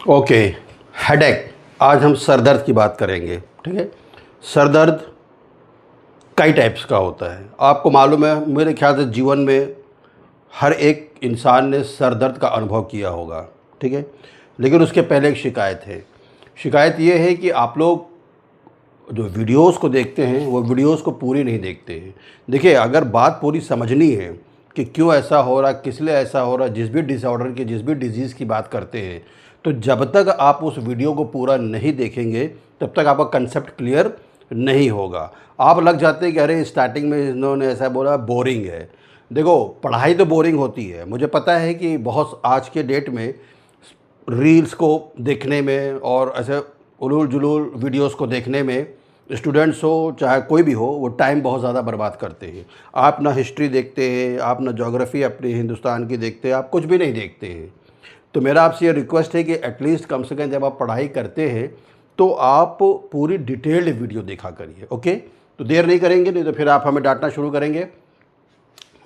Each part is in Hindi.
Okay, headache. आज हम सर दर्द की बात करेंगे। ठीक है, सर दर्द कई टाइप्स का होता है। आपको मालूम है, मेरे ख्याल से जीवन में हर एक इंसान ने सर दर्द का अनुभव किया होगा। ठीक है, लेकिन उसके पहले एक शिकायत है। शिकायत ये है कि आप लोग जो वीडियोस को देखते हैं वो वीडियोस को पूरी नहीं देखते हैं। देखिए, अगर बात पूरी समझनी है कि क्यों ऐसा हो रहा, किस लिए ऐसा हो रहा, जिस भी डिसऑर्डर की, जिस भी डिजीज़ की बात करते हैं, तो जब तक आप उस वीडियो को पूरा नहीं देखेंगे तब तक आपका कंसेप्ट क्लियर नहीं होगा। आप लग जाते हैं कि अरे स्टार्टिंग में इन्होंने ऐसा बोला, बोरिंग है। देखो, पढ़ाई तो बोरिंग होती है। मुझे पता है कि बहुत आज के डेट में रील्स को देखने में और ऐसे उलूल जुलूल वीडियोस को देखने में स्टूडेंट्स हो चाहे कोई भी हो, वो टाइम बहुत ज़्यादा बर्बाद करते हैं। आप ना हिस्ट्री देखते हैं, आप ना ज्योग्राफी अपने हिंदुस्तान की देखते हैं, आप कुछ भी नहीं देखते हैं। तो मेरा आपसे ये रिक्वेस्ट है कि एटलीस्ट कम से कम जब आप पढ़ाई करते हैं तो आप पूरी डिटेल्ड वीडियो देखा करिए। ओके, तो देर नहीं करेंगे, नहीं तो फिर आप हमें डांटना शुरू करेंगे।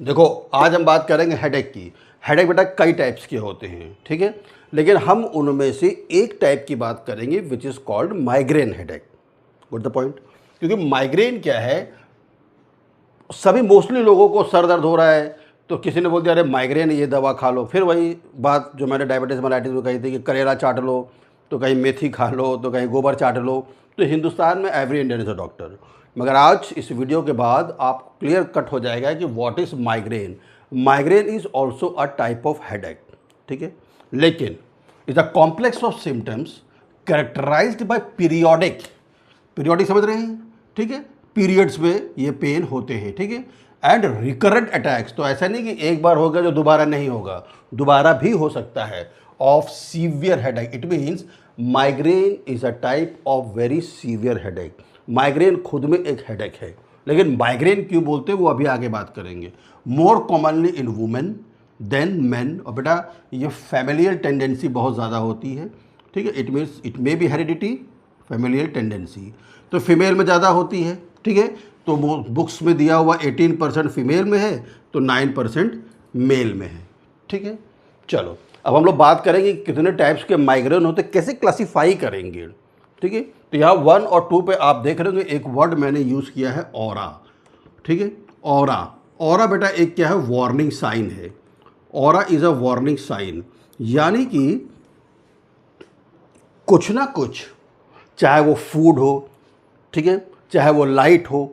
देखो, आज हम बात करेंगे हेडेक की। हेडेक बेटा कई टाइप्स के होते हैं, ठीक है, लेकिन हम उनमें से एक टाइप की बात करेंगे which is called migraine headache. Good the point. क्योंकि माइग्रेन क्या है, सभी मोस्टली लोगों को सर दर्द हो रहा है तो किसी ने बोल दिया अरे माइग्रेन, ये दवा खा लो। फिर वही बात जो मैंने डायबिटीज़ मेलाइटिस में कही थी कि करेला चाट लो, तो कहीं मेथी खा लो, तो कहीं गोबर चाट लो। तो हिंदुस्तान में every Indian is a doctor. मगर आज इस वीडियो के बाद आप क्लियर कट हो जाएगा कि what is migraine. Migraine is also a type of headache. ठीक है, लेकिन is a complex of symptoms characterized by periodic. Periodic समझ रहे हैं? ठीक है, पीरियड्स में ये पेन होते हैं। ठीक है, एंड रिकरेंट अटैक्स। तो ऐसा नहीं कि एक बार हो गया जो दोबारा नहीं होगा, दोबारा भी हो सकता है। Of severe headache, it means migraine is a type of very severe headache. Migraine खुद में एक हेडेक है, लेकिन माइग्रेन क्यों बोलते हैं वो अभी आगे बात करेंगे। More commonly in women than man. और बेटा ये फैमिलियल टेंडेंसी बहुत ज़्यादा होती है। ठीक है, it means it may be heredity, familial tendency. तो फीमेल में ज़्यादा होती है। ठीक है, तो वो बुक्स में दिया हुआ 18% फीमेल में है तो 9% मेल में है। ठीक है, चलो अब हम लोग बात करेंगे कितने टाइप्स के माइग्रेन होते, कैसे क्लासीफाई करेंगे। ठीक है, तो यहाँ 1 और 2 पे आप देख रहे होंगे एक वर्ड मैंने यूज़ किया है, ऑरा। ठीक है, ऑरा। ऑरा बेटा एक क्या है, वार्निंग साइन है। Aura is a warning sign, यानी कि कुछ ना कुछ, चाहे वो फूड हो, ठीक है, चाहे वो लाइट हो,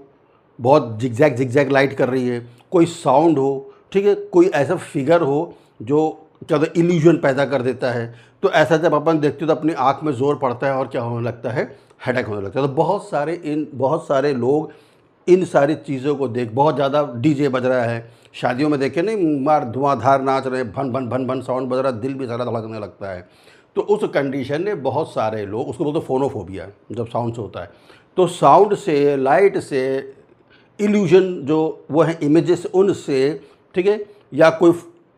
बहुत जिगजैग जिगजैग लाइट कर रही है, कोई साउंड हो, ठीक है, कोई ऐसा फिगर हो जो क्या होता है, इल्यूजन पैदा कर देता है। तो ऐसा जब अपन देखते हो तो अपनी आँख में ज़ोर पड़ता है और क्या होने लगता है, हेडेक होने लगता है। तो बहुत सारे लोग इन सारी चीज़ों को देख, बहुत ज़्यादा डीजे बज रहा है, शादियों में देखे नहीं, मार धुआंधार नाच रहे, भन भन भन भन साउंड बज रहा है, दिल भी सारा धड़कने लगता है। तो उस कंडीशन में बहुत सारे लोग, उसको बोलते फोनोफोबिया, जब साउंड से होता है। तो साउंड से, लाइट से, इल्यूजन जो वो है इमेजेस, उनसे, ठीक है, या कोई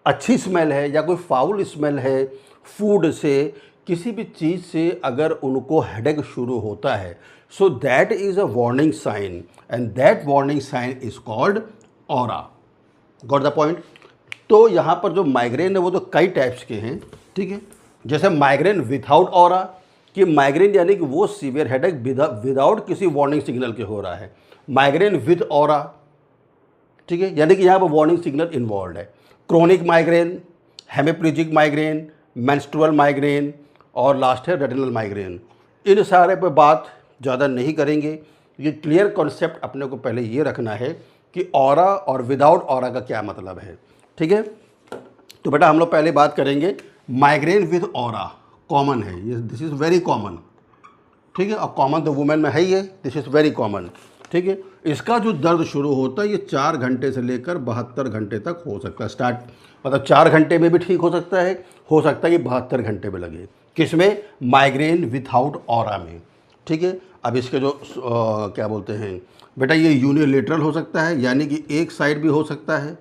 अच्छी स्मेल है या कोई फाउल स्मेल है, फूड से, किसी भी चीज़ से अगर उनको हेडेक शुरू होता है, so that is a warning sign and that warning sign is called aura. Got the point. तो यहाँ पर जो माइग्रेन है वो तो कई टाइप्स के हैं। ठीक है, जैसे माइग्रेन विदाउट ऑरा, कि माइग्रेन यानी कि वो सीवियर हेडेक विदाउट किसी वार्निंग सिग्नल के हो रहा है। माइग्रेन विद ऑरा, ठीक है, यानी कि यहाँ पर वार्निंग सिग्नल इन्वॉल्व है। Chronic migraine, hemiplegic migraine, menstrual migraine और लास्ट है रेटिनल माइग्रेन। इन सारे पे बात ज़्यादा नहीं करेंगे। ये क्लियर कॉन्सेप्ट अपने को पहले ये रखना है कि ऑरा और विदाउट ऑरा का क्या मतलब है। ठीक है, तो बेटा हम लोग पहले बात करेंगे माइग्रेन विद ऑरा। कॉमन है ये, दिस इज़ वेरी कॉमन। ठीक है, और कॉमन तो वुमेन में है ही है, दिस इज़ वेरी कॉमन। ठीक है, इसका जो दर्द शुरू होता है ये 4 घंटे से लेकर 72 घंटे तक हो सकता है स्टार्ट। मतलब 4 घंटे में भी ठीक हो सकता है कि 72 घंटे में लगे। किसमें? माइग्रेन विदाउट ऑरा में। ठीक है, अब इसके जो क्या बोलते हैं बेटा, ये यूनिलेटरल हो सकता है, यानी कि एक साइड भी हो सकता है।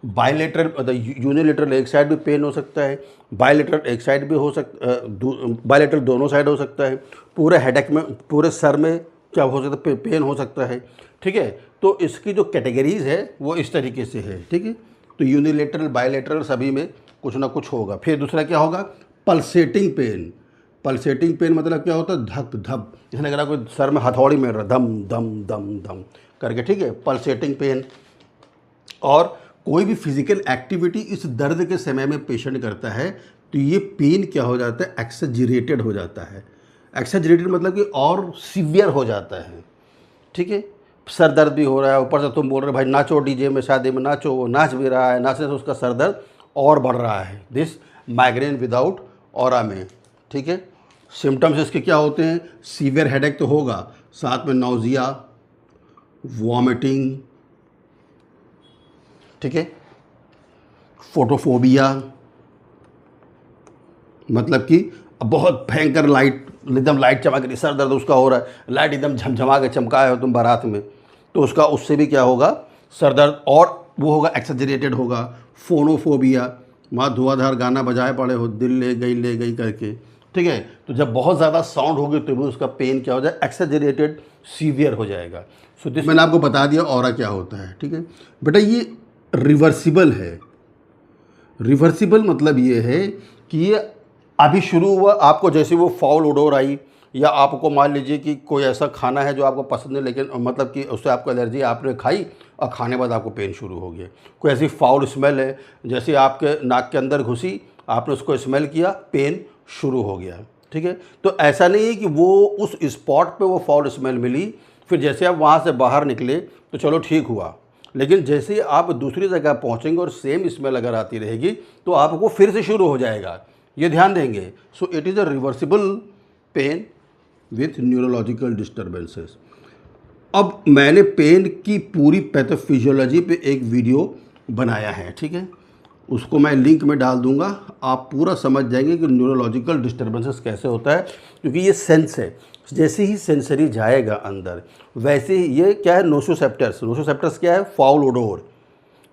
बायलेटरल, मतलब यूनिलेटरल एक साइड भी पेन हो सकता है, बायलेटरल एक साइड भी हो सकता, बायलेटरल दोनों साइड हो सकता है। पूरे हेडेक में, पूरे सर में क्या हो सकता है, पेन हो सकता है। ठीक है, तो इसकी जो कैटेगरीज है वो इस तरीके से है। ठीक है, तो यूनिलेटरल, बायलेटरल सभी में कुछ ना कुछ होगा। फिर दूसरा क्या होगा, पल्सेटिंग पेन, पल्सेटिंग पेन मतलब क्या होता है, धक धक, इसने लग रहा कोई सर में हथौड़ी मार रहा, धम धम धम धम करके, ठीक है, पल्सेटिंग पेन। और कोई भी फिजिकल एक्टिविटी इस दर्द के समय में पेशेंट करता है तो ये पेन क्या हो जाता है, एक्सेजरेटेड हो जाता है। एक्सेजरेटेड मतलब कि और सीवियर हो जाता है, ठीक है। सर दर्द भी हो रहा है, ऊपर से तुम बोल रहे भाई नाचो डीजे में, शादी में नाचो, वो नाच भी रहा है, नाचने से उसका सर दर्द और बढ़ रहा है। दिस माइग्रेन विदाउट ऑरा में, ठीक है। सिम्टम्स इसके क्या होते हैं, सीवियर हेडेक तो होगा, साथ में नाउजिया, वॉमिटिंग, ठीक है, फोटोफोबिया, मतलब कि बहुत भयंकर लाइट, एकदम लाइट चमक रही, सर दर्द उसका हो रहा है, लाइट एकदम झमझमा के चमकाए हो तुम बारात में, तो उसका उससे भी क्या होगा, सर दर्द और वो होगा, एक्सेजरेटेड होगा। फोनोफोबिया, वहाँ धुआंधार गाना बजाए पड़े हो, दिल ले गई करके, ठीक है, तो जब बहुत ज़्यादा साउंड होगी तो भी उसका पेन क्या हो जाए, एक्सेजरेटेड, सीवियर हो जाएगा। सो दिस मैंने आपको बता दिया ऑरा क्या होता है, ठीक है बेटा। ये रिवर्सिबल है। रिवर्सिबल मतलब ये है कि ये अभी शुरू हुआ, आपको जैसे वो फाउल ओडोर आई, या आपको मान लीजिए कि कोई ऐसा खाना है जो आपको पसंद है, लेकिन मतलब कि उससे आपको एलर्जी, आपने खाई और खाने के बाद आपको पेन शुरू हो गया। कोई ऐसी फाउल स्मेल है जैसे आपके नाक के अंदर घुसी, आपने उसको स्मेल किया, पेन शुरू हो गया, ठीक है। तो ऐसा नहीं है कि वो उस स्पॉट पे वो फाउल स्मेल मिली, फिर जैसे आप वहाँ से बाहर निकले तो चलो ठीक हुआ, लेकिन जैसे ही आप दूसरी जगह पहुँचेंगे और सेम स्मेल अगर आती रहेगी तो आपको फिर से शुरू हो जाएगा, ये ध्यान देंगे। So it is a reversible pain with neurological disturbances. अब मैंने पेन की पूरी पैथोफिजियोलॉजी पे एक वीडियो बनाया है, ठीक है, उसको मैं लिंक में डाल दूंगा, आप पूरा समझ जाएंगे कि न्यूरोलॉजिकल डिस्टर्बेंसेस कैसे होता है, क्योंकि ये सेंस है। जैसे ही सेंसरी जाएगा अंदर, वैसे ही ये क्या है, नोसोसेप्टर्स, नोसोसेप्टर्स क्या है, फाउल ओडोर,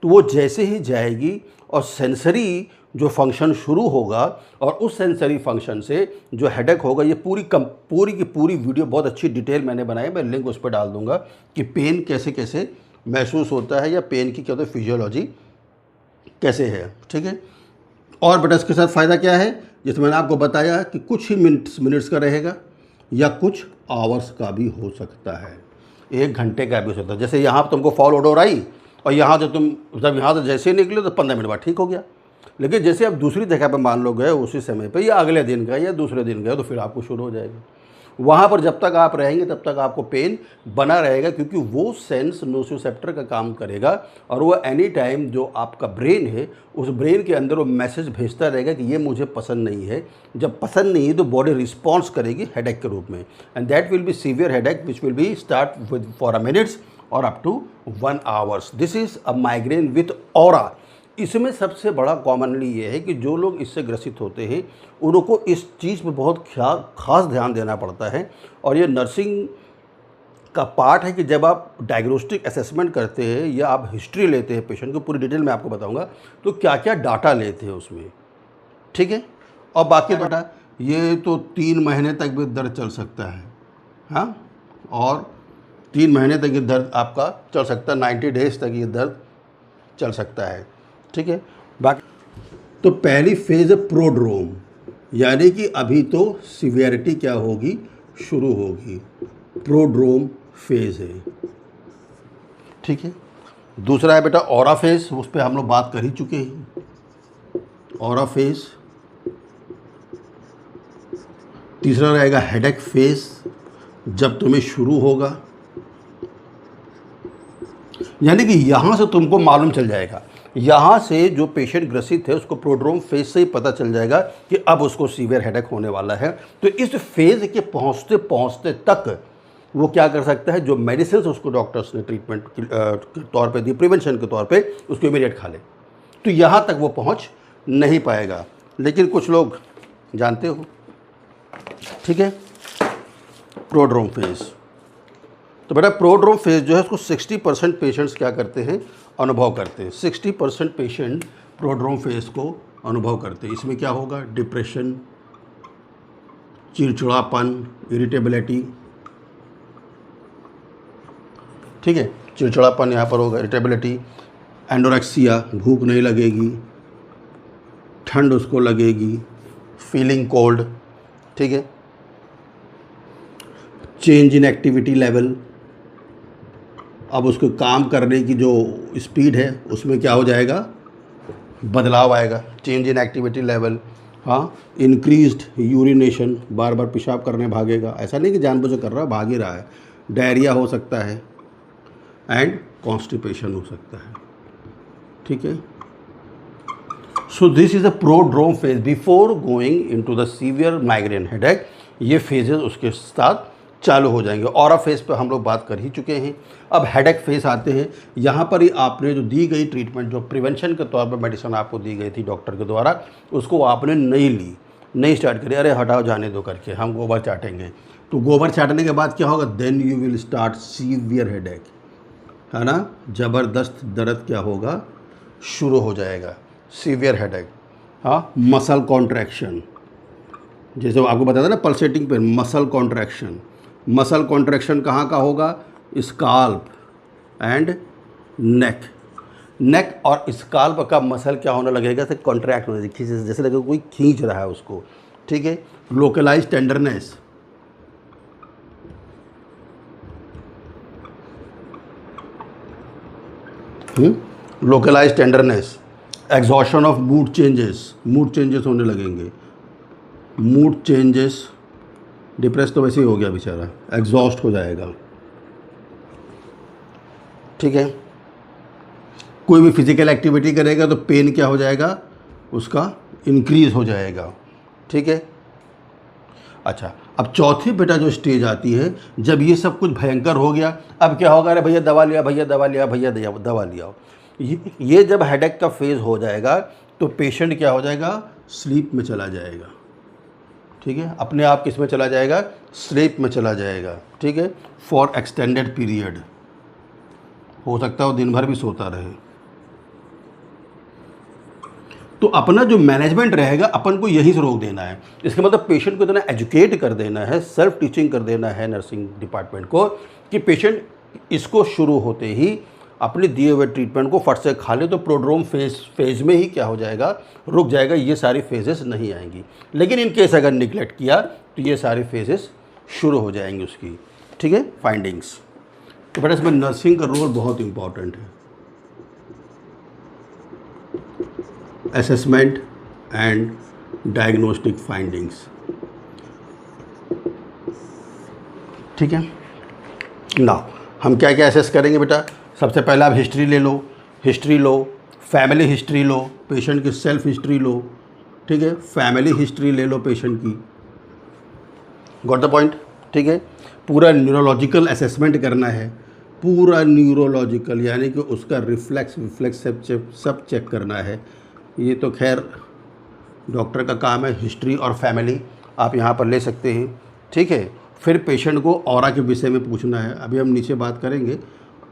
तो वो जैसे ही जाएगी और सेंसरी जो फंक्शन शुरू होगा, और उस सेंसरी फंक्शन से जो हेडेक होगा, ये पूरी की पूरी वीडियो बहुत अच्छी डिटेल मैंने बनाई, मैं लिंक उस पर डाल दूंगा कि पेन कैसे कैसे महसूस होता है, या पेन की क्या होता है फिजियोलॉजी कैसे है, ठीक है। और बेटा इसके साथ फ़ायदा क्या है, जैसे मैंने आपको बताया कि कुछ ही मिनट्स का रहेगा या कुछ आवर्स का भी हो सकता है, 1 घंटे का भी हो सकता है। जैसे यहाँ तुमको फाउल ओडोर आई और यहाँ से तुम जब यहाँ से जैसे ही निकले तो 15 मिनट बाद ठीक हो गया, लेकिन जैसे आप दूसरी जगह पर मान लो गए उसी समय पे, या अगले दिन गए या दूसरे दिन गए, तो फिर आपको शुरू हो जाएगा। वहाँ पर जब तक आप रहेंगे तब तक आपको पेन बना रहेगा, क्योंकि वो सेंस नोसियोसेप्टर का काम करेगा, और वो एनी टाइम जो आपका ब्रेन है उस ब्रेन के अंदर वो मैसेज भेजता रहेगा कि ये मुझे पसंद नहीं है। जब पसंद नहीं है तो बॉडी रिस्पॉन्स करेगी हेडेक के रूप में, and that will be severe headache which will be start with for a minutes or up to 1 hours. This is a migraine with aura. इसमें सबसे बड़ा कॉमनली ये है कि जो लोग इससे ग्रसित होते हैं उनको इस चीज़ पे बहुत खास ध्यान देना पड़ता है, और ये नर्सिंग का पार्ट है कि जब आप डायग्नोस्टिक असेसमेंट करते हैं या आप हिस्ट्री लेते हैं पेशेंट की, पूरी डिटेल में आपको बताऊंगा तो क्या क्या डाटा लेते हैं उसमें, ठीक है। और बाकी बेटा ये तो 3 महीने तक भी दर्द चल सकता है, हाँ, और 3 महीने तक ये दर्द आपका चल सकता है, 90 डेज तक ये दर्द चल सकता है, ठीक है। बाकी तो पहली फेज़ है प्रोड्रोम, यानी कि अभी तो सीवियरिटी क्या होगी, शुरू होगी, प्रोड्रोम फेज़ है, ठीक है। दूसरा है बेटा ऑरा फेज़, उस पर हम लोग बात कर ही चुके हैं, ऑरा फेज़। तीसरा रहेगा हेडेक फेज़, जब तुम्हें शुरू होगा, यानी कि यहाँ से तुमको मालूम चल जाएगा, यहाँ से जो पेशेंट ग्रसित है उसको प्रोड्रोम फेज से ही पता चल जाएगा कि अब उसको सीवियर हेडेक होने वाला है। तो इस फेज़ के पहुँचते पहुँचते तक वो क्या कर सकता है, जो मेडिसिन उसको डॉक्टर्स ने ट्रीटमेंट के तौर पे दी, प्रिवेंशन के तौर पे, उसको इमीडिएट खा ले, तो यहाँ तक वो पहुँच नहीं पाएगा। लेकिन कुछ लोग जानते हो, ठीक है, प्रोड्रोम फेज़। तो बेटा प्रोड्रोम फेज़ जो है उसको 60% पेशेंट्स क्या करते हैं, अनुभव करते हैं। 60% पेशेंट प्रोड्रोम फेज़ को अनुभव करते हैं। इसमें क्या होगा, डिप्रेशन, चिड़चिड़ापन, इरिटेबिलिटी, ठीक है, चिड़चिड़ापन यहाँ पर होगा, इरिटेबिलिटी, एंडोरेक्सिया, भूख नहीं लगेगी, ठंड उसको लगेगी, फीलिंग कोल्ड, ठीक है। चेंज इन एक्टिविटी लेवल, अब उसको काम करने की जो स्पीड है उसमें क्या हो जाएगा, बदलाव आएगा। चेंज इन एक्टिविटी लेवल, हाँ। इंक्रीज्ड यूरिनेशन, बार बार पेशाब करने भागेगा, ऐसा नहीं कि जानबूझकर कर रहा, भाग ही रहा है। डायरिया हो सकता है एंड कॉन्स्टिपेशन हो सकता है, ठीक है। So this is a prodrome phase before going into the severe migraine headache. ये फेजेस उसके साथ चालू हो जाएंगे। ऑरा फेज पे हम लोग बात कर ही चुके हैं। अब हेडेक फेज आते हैं। यहाँ पर ही आपने जो दी गई ट्रीटमेंट, जो प्रिवेंशन के तौर पर मेडिसिन आपको दी गई थी डॉक्टर के द्वारा, उसको आपने नहीं ली, नहीं स्टार्ट करी, अरे हटाओ जाने दो करके, हम गोबर चाटेंगे। तो गोबर चाटने के बाद क्या होगा, then you will start severe headache, है ना। ज़बरदस्त दर्द क्या होगा, शुरू हो जाएगा, सीवियर हेडेक। हाँ, मसल कॉन्ट्रैक्शन, जैसे आपको बताया था ना pulsating pain, muscle contraction. Muscle contraction कहाँ का होगा, स्काल्प एंड नेक। नेक और स्काल्प का मसल क्या होने लगेगा, से कॉन्ट्रैक्ट होने लगेगा, जैसे लगेगा कोई खींच रहा है उसको, ठीक है। Localise tenderness, localise tenderness. Exhaustion of mood changes, mood changes होने लगेंगे, मूड चेंजेस। डिप्रेस तो वैसे ही हो गया बेचारा, एग्जॉस्ट हो जाएगा, ठीक है। कोई भी फिजिकल एक्टिविटी करेगा तो पेन क्या हो जाएगा, उसका इंक्रीज हो जाएगा, ठीक है। अच्छा, अब चौथी बेटा जो स्टेज आती है, जब ये सब कुछ भयंकर हो गया, अब क्या होगा, अरे भैया दवा लिया, भैया दवा लिया, भैया दवा लिया। ये जब हेडेक का फेज़ हो जाएगा तो पेशेंट क्या हो जाएगा, स्लीप में चला जाएगा, ठीक है। अपने आप किस में चला जाएगा, स्लीप में चला जाएगा, ठीक है। फॉर एक्सटेंडेड पीरियड, हो सकता है वो दिन भर भी सोता रहे। तो अपना जो मैनेजमेंट रहेगा, अपन को यही से रोक देना है। इसका मतलब पेशेंट को इतना एजुकेट कर देना है, सेल्फ टीचिंग कर देना है नर्सिंग डिपार्टमेंट को, कि पेशेंट इसको शुरू होते ही अपने दिए हुए ट्रीटमेंट को फट से खा ले, तो प्रोड्रोम फेज में ही क्या हो जाएगा, रुक जाएगा, ये सारी फेजेस नहीं आएंगी। लेकिन इन केस अगर निगलेक्ट किया तो ये सारी फेजेस शुरू हो जाएंगी उसकी, ठीक है। फाइंडिंग्स, तो बेटा इसमें नर्सिंग का रोल बहुत इंपॉर्टेंट है। असेसमेंट एंड डायग्नोस्टिक फाइंडिंग्स, ठीक है ना। हम क्या क्या असेस करेंगे बेटा, सबसे पहले आप हिस्ट्री ले लो, हिस्ट्री लो, फैमिली हिस्ट्री लो, पेशेंट की सेल्फ हिस्ट्री लो, ठीक है। फैमिली हिस्ट्री ले लो पेशेंट की, गॉट द पॉइंट, ठीक है। पूरा न्यूरोलॉजिकल असेसमेंट करना है, पूरा न्यूरोलॉजिकल, यानी कि उसका रिफ्लेक्स सब चेक करना है। ये तो खैर डॉक्टर का काम है, हिस्ट्री और फैमिली आप यहाँ पर ले सकते हैं, ठीक है। फिर पेशेंट को ऑरा के विषय में पूछना है, अभी हम नीचे बात करेंगे।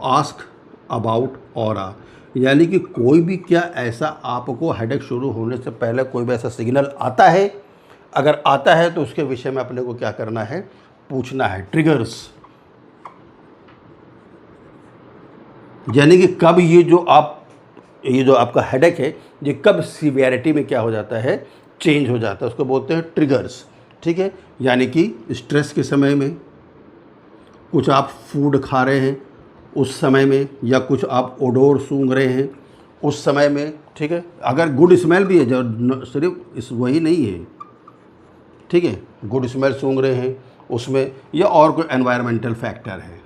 आस्क अबाउट ऑरा, यानी कि कोई भी क्या ऐसा आपको हेडेक शुरू होने से पहले कोई भी ऐसा सिग्नल आता है, अगर आता है तो उसके विषय में अपने को क्या करना है, पूछना है। ट्रिगर्स, यानी कि कब ये जो आपका हेडेक है, ये कब सीवियरिटी में क्या हो जाता है, चेंज हो जाता है, उसको बोलते हैं ट्रिगर्स, ठीक है। यानी कि स्ट्रेस के समय में, कुछ आप फूड खा रहे हैं उस समय में, या कुछ आप ओडोर सूंघ रहे हैं उस समय में, ठीक है। अगर गुड स्मेल भी है, जो सिर्फ इस वही नहीं है, ठीक है, गुड स्मेल सूंघ रहे हैं उसमें, या और कोई एनवायरमेंटल फैक्टर है,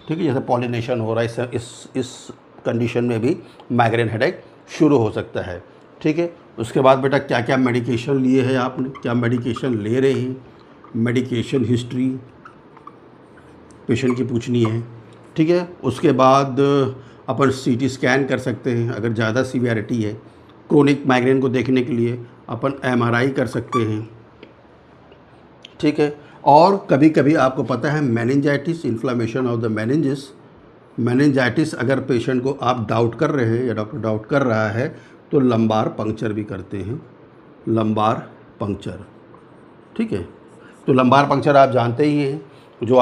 ठीक है, जैसे पॉलिनेशन हो रहा है, इस कंडीशन में भी माइग्रेन हेडेक शुरू हो सकता है, ठीक है। उसके बाद बेटा क्या क्या मेडिकेशन लिए हैं आपने, क्या मेडिकेशन ले रहे हैं, मेडिकेशन हिस्ट्री पेशेंट की पूछनी है, ठीक है। उसके बाद अपन सीटी स्कैन कर सकते हैं अगर ज़्यादा सीवियरिटी है। क्रोनिक माइग्रेन को देखने के लिए अपन एमआरआई कर सकते हैं, ठीक है। और कभी कभी आपको पता है meningitis, inflammation of the meninges, meningitis अगर पेशेंट को आप डाउट कर रहे हैं या डॉक्टर डाउट कर रहा है तो लंबार पंक्चर भी करते हैं, लंबार पंक्चर, ठीक है। तो लंबार पंक्चर आप जानते ही हैं, जो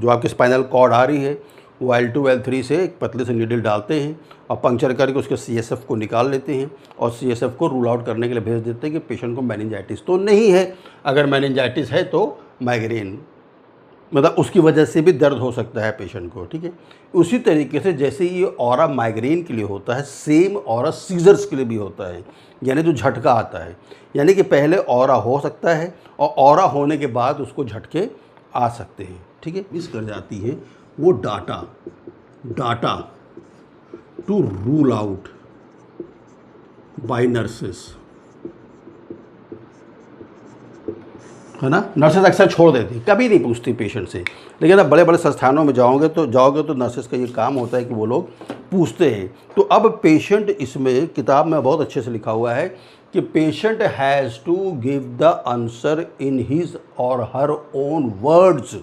आपकी स्पाइनल कॉर्ड आ रही है वो L2 L3 से एक पतले से नीडल डालते हैं और पंक्चर करके उसके CSF को निकाल लेते हैं और CSF को रूल आउट करने के लिए भेज देते हैं कि पेशेंट को मेनिंजाइटिस तो नहीं है। अगर मेनिंजाइटिस है तो माइग्रेन, मतलब उसकी वजह से भी दर्द हो सकता है पेशेंट को, ठीक है। उसी तरीके से जैसे ये ऑरा माइग्रेन के लिए होता है, सेम ऑरा सीजर्स के लिए भी होता है, यानी जो झटका आता है, यानी कि पहले ऑरा हो सकता है और ऑरा होने के बाद उसको झटके आ सकते हैं, ठीक है। मिस कर जाती है वो data to rule out by nurses, है ना। नर्सेस अक्सर छोड़ देती, कभी नहीं पूछती पेशेंट से, लेकिन अब बड़े बड़े संस्थानों में जाओगे तो नर्सेस का ये काम होता है कि वो लोग पूछते हैं। तो अब पेशेंट, इसमें किताब में बहुत अच्छे से लिखा हुआ है कि patient has to give the answer in his or her own words.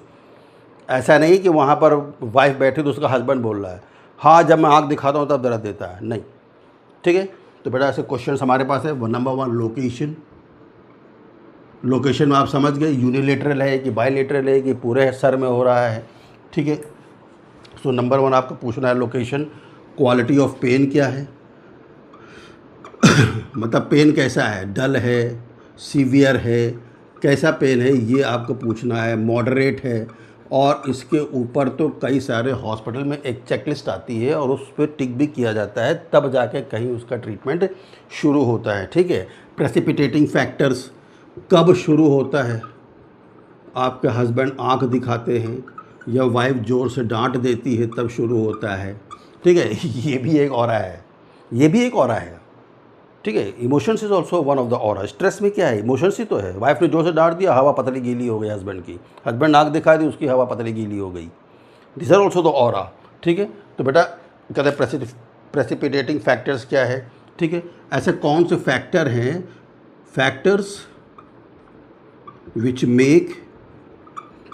ऐसा नहीं कि वहाँ पर वाइफ बैठी तो उसका हस्बैंड बोल रहा है, हाँ जब मैं आँख दिखाता हूँ तब दर्द देता है, नहीं, ठीक है। तो बेटा ऐसे क्वेश्चन हमारे पास है। नंबर 1 लोकेशन में आप समझ गए, यूनिलेटरल है कि बायलेटरल है कि पूरे सर में हो रहा है, ठीक है। सो नंबर 1 आपको पूछना है लोकेशन। क्वालिटी ऑफ पेन क्या है, मतलब पेन कैसा है, डल है, सीवियर है, कैसा पेन है, ये आपको पूछना है। मॉडरेट है, और इसके ऊपर तो कई सारे हॉस्पिटल में एक चेकलिस्ट आती है और उस पर टिक भी किया जाता है, तब जाके कहीं उसका ट्रीटमेंट शुरू होता है, ठीक है। प्रेसिपिटेटिंग फैक्टर्स कब शुरू होता है, आपके हस्बैंड आंख दिखाते हैं या वाइफ जोर से डांट देती है तब शुरू होता है, ठीक है। ये भी एक ऑरा है, ये भी एक ऑरा है, ठीक है। Emotions is also one of the aura. Stress में क्या है, इमोशंस ही तो है। वाइफ ने जोर से डांट दिया, हवा पतली गीली हो गई हस्बैंड की, हस्बैंड आंख दिखा दी, उसकी हवा पतली गीली हो गई। This are also the aura, ठीक है। तो बेटा कहते हैं प्रेसिपिटेटिंग फैक्टर्स क्या है, ठीक है। ऐसे कौन से फैक्टर हैं, factors which make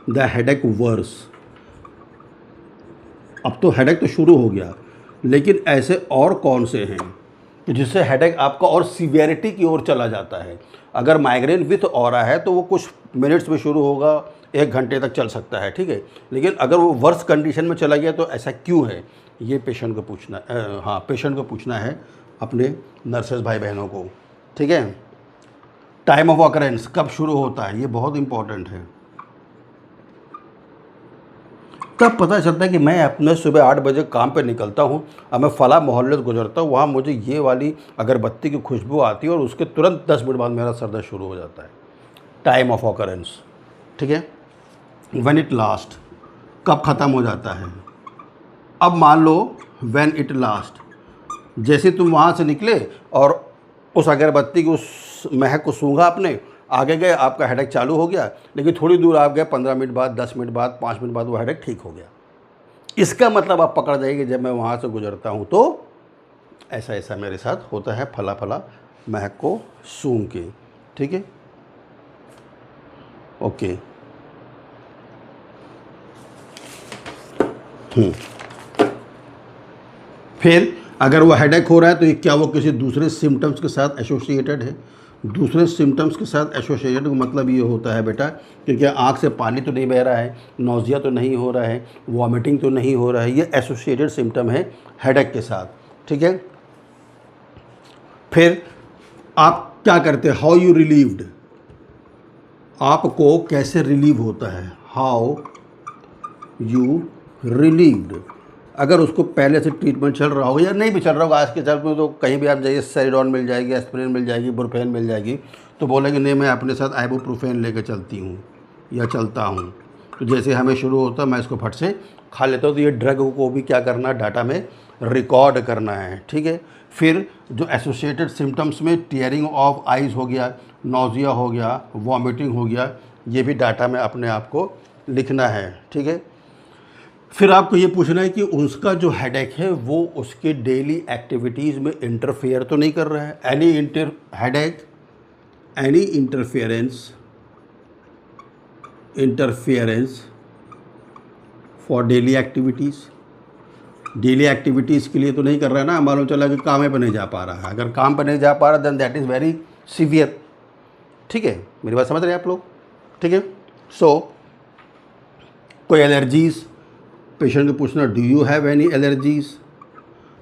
the headache worse. अब तो हेडेक तो शुरू हो गया, लेकिन ऐसे और कौन से हैं कि जिससे हेडेक आपका और सीवियरिटी की ओर चला जाता है। अगर माइग्रेन विथ ऑरा है तो वो कुछ मिनट्स में शुरू होगा, 1 घंटे तक चल सकता है, ठीक है। लेकिन अगर वो वर्स कंडीशन में चला गया तो ऐसा क्यों है, ये पेशेंट को पूछना, हाँ पेशेंट को पूछना है अपने नर्सेस भाई बहनों को, ठीक है। टाइम ऑफ ऑकरेंस कब शुरू होता है, ये बहुत इंपॉर्टेंट है। कब पता चलता है कि मैं अपने सुबह 8 बजे काम पे निकलता हूँ और मैं फला मोहल्ले से गुजरता हूँ, वहाँ मुझे ये वाली अगरबत्ती की खुशबू आती है और उसके तुरंत 10 मिनट बाद मेरा सर दर्द शुरू हो जाता है। टाइम ऑफ ऑकरेंस, ठीक है। व्हेन इट लास्ट, कब ख़त्म हो जाता है। अब मान लो व्हेन इट लास्ट, जैसे तुम वहाँ से निकले और उस अगरबत्ती की उस महक को सूंघा आपने, आगे गए, आपका हेडेक चालू हो गया, लेकिन थोड़ी दूर आप गए, 15 मिनट बाद, 10 मिनट बाद, 5 मिनट बाद वो हेडेक ठीक हो गया। इसका मतलब आप पकड़ जाइए जब मैं वहाँ से गुजरता हूँ तो ऐसा ऐसा मेरे साथ होता है, फला फला महक को सूंघ के, ठीक है, ओके। फिर अगर वो हेडेक हो रहा है तो ये क्या वो किसी दूसरे सिम्टम्स के साथ एसोसिएटेड है। दूसरे सिम्टम्स के साथ एसोसिएटेड का मतलब ये होता है बेटा कि क्या आँख से पानी तो नहीं बह रहा है, नौजिया तो नहीं हो रहा है, वॉमिटिंग तो नहीं हो रहा है, ये एसोसिएटेड सिम्टम है हेडेक के साथ, ठीक है। फिर आप क्या करते हैं, हाउ यू रिलीव्ड, आपको कैसे रिलीव होता है, हाउ यू रिलीव्ड। अगर उसको पहले से ट्रीटमेंट चल रहा होगा या नहीं भी चल रहा होगा, आज के चल में तो कहीं भी आप जाइए, सेरिडॉन मिल जाएगी, एस्पिरिन मिल जाएगी, बुरफेन मिल जाएगी, तो बोलेंगे नहीं मैं अपने साथ आइबुप्रोफेन लेकर चलती हूँ या चलता हूँ। तो जैसे हमें शुरू होता है मैं इसको फट से खा लेता हूँ। तो ये ड्रग को भी क्या करना है, डाटा में रिकॉर्ड करना है, ठीक है। फिर जो एसोसिएटेड सिम्टम्स में टीयरिंग ऑफ आइज़ हो गया, नौजिया हो गया, वॉमिटिंग हो गया, ये भी डाटा में अपने आप को लिखना है, ठीक है। फिर आपको ये पूछना है कि उसका जो हेडेक है वो उसके डेली एक्टिविटीज़ में इंटरफेयर तो नहीं कर रहा है। Any interference for daily activities के लिए तो नहीं कर रहा है ना। मालूम चला कि काम पे नहीं जा पा रहा है, अगर काम पे नहीं जा पा रहा then that is very severe, ठीक है। मेरी बात समझ रहे हैं आप लोग, ठीक है। सो कोई एलर्जीज़, पेशेंट को पूछना do you have any allergies,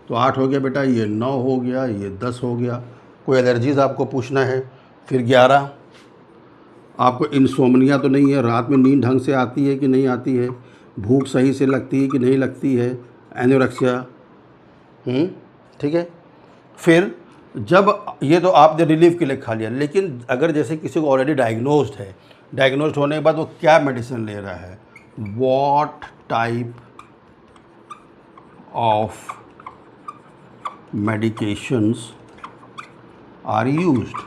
तो 8 हो गया बेटा, ये 9 हो गया, ये 10 हो गया, कोई एलर्जीज़ आपको पूछना है। फिर 11, आपको इंसोम्निया तो नहीं है, रात में नींद ढंग से आती है कि नहीं आती है, भूख सही से लगती है कि नहीं लगती है, एनोरेक्सिया, ठीक है। फिर जब ये तो आपने रिलीफ के लिए खा लिया, लेकिन अगर जैसे किसी को ऑलरेडी डायग्नोस्ड है, डायग्नोस्ड होने के बाद वो क्या मेडिसिन ले रहा है, what type of medications are used,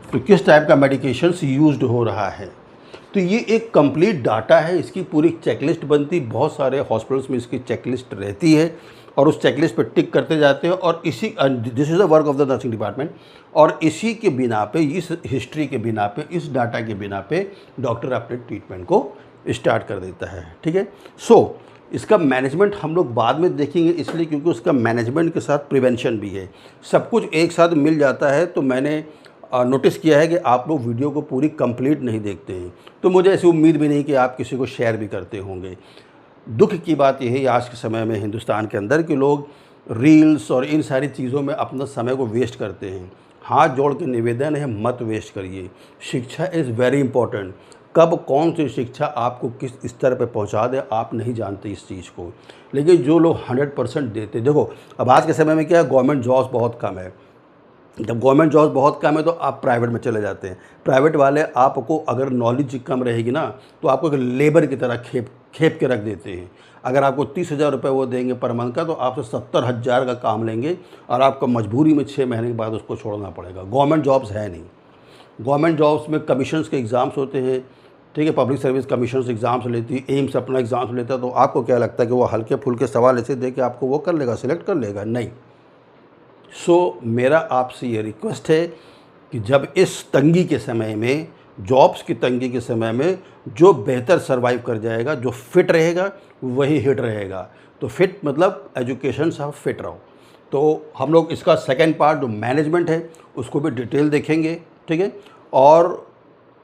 तो किस टाइप का मेडिकेशंस यूज्ड हो रहा है। तो ये एक कंप्लीट डाटा है, इसकी पूरी चेकलिस्ट बनती, बहुत सारे हॉस्पिटल्स में इसकी चेकलिस्ट रहती है और उस चेकलिस्ट पर टिक करते जाते हैं, और इसी this is the work of the nursing department, और इसी के बिना पे, इस हिस्ट्री के बिना पे, इस डाटा के बिना पे डॉक्टर अपने ट्रीटमेंट को स्टार्ट कर देता है, ठीक है। सो इसका मैनेजमेंट हम लोग बाद में देखेंगे, इसलिए क्योंकि उसका मैनेजमेंट के साथ प्रिवेंशन भी है, सब कुछ एक साथ मिल जाता है। तो मैंने नोटिस किया है कि आप लोग वीडियो को पूरी कंप्लीट नहीं देखते हैं, तो मुझे ऐसी उम्मीद भी नहीं कि आप किसी को शेयर भी करते होंगे। दुख की बात यह है आज के समय में हिंदुस्तान के अंदर कि लोग रील्स और इन सारी चीज़ों में अपना समय को वेस्ट करते हैं। हाथ जोड़ के निवेदन है, मत वेस्ट करिए। शिक्षा इज़ वेरी इंपॉर्टेंट। कब कौन सी शिक्षा आपको किस स्तर पे पहुंचा दे आप नहीं जानते इस चीज़ को, लेकिन जो लोग 100% देते, देखो अब आज के समय में क्या है, गवर्नमेंट जॉब्स बहुत कम है। जब गवर्नमेंट जॉब बहुत कम है तो आप प्राइवेट में चले जाते हैं। प्राइवेट वाले आपको अगर नॉलेज कम रहेगी ना तो आपको एक लेबर की तरह खेप के रख देते हैं। अगर आपको 30,000 रुपये वो देंगे पर मंथ का, तो आपसे 70,000 का काम लेंगे और आपको मजबूरी में 6 महीने के बाद उसको छोड़ना पड़ेगा। गवर्नमेंट जॉब्स है नहीं। गवर्नमेंट जॉब्स में कमीशंस के एग्ज़ाम्स होते हैं, ठीक है, पब्लिक सर्विस कमीशंस एग्ज़ाम्स लेती है, एम्स अपना एग्ज़ाम्स लेता है। तो आपको क्या लगता है कि वो हल्के फुल्के सवाल ऐसे दे के आपको वो कर लेगा, सिलेक्ट कर लेगा? नहीं। सो मेरा आपसे ये रिक्वेस्ट है कि जब इस तंगी के समय में, जॉब्स की तंगी के समय में, जो बेहतर सर्वाइव कर जाएगा, जो फिट रहेगा वही हिट रहेगा। तो फिट मतलब एजुकेशन से आप फिट रहो। तो हम लोग इसका सेकंड पार्ट जो मैनेजमेंट है उसको भी डिटेल देखेंगे, ठीक है। और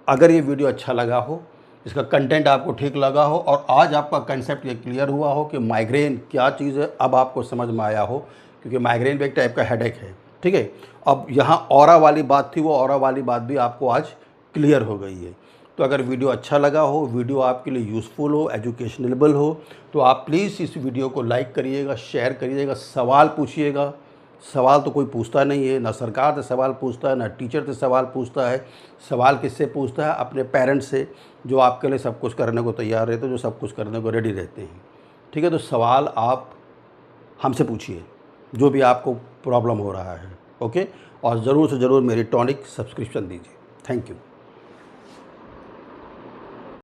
अगर ये वीडियो अच्छा लगा हो, इसका कंटेंट आपको ठीक लगा हो और आज आपका कंसेप्ट ये क्लियर हुआ हो कि माइग्रेन क्या चीज़ है, अब आपको समझ में आया हो, क्योंकि माइग्रेन भी एक टाइप का हेडेक है, ठीक है। अब यहाँ ऑरा वाली बात थी, वो ऑरा वाली बात भी आपको आज क्लियर हो गई है। तो अगर वीडियो अच्छा लगा हो, वीडियो आपके लिए यूज़फुल हो, एजुकेशनल हो, तो आप प्लीज़ इस वीडियो को लाइक करिएगा, शेयर करिएगा, सवाल पूछिएगा। सवाल तो कोई पूछता नहीं है, ना सरकार से सवाल पूछता है, ना टीचर से सवाल पूछता है। सवाल किससे पूछता है? अपने पेरेंट्स से, जो आपके लिए सब कुछ करने को तैयार रहते हैं, जो सब कुछ करने को रेडी रहते हैं, ठीक है। तो सवाल आप हमसे पूछिए, जो भी आपको प्रॉब्लम हो रहा है, ओके। और ज़रूर से ज़रूर मेरी टॉनिक सब्सक्रिप्शन दीजिए। Thank you.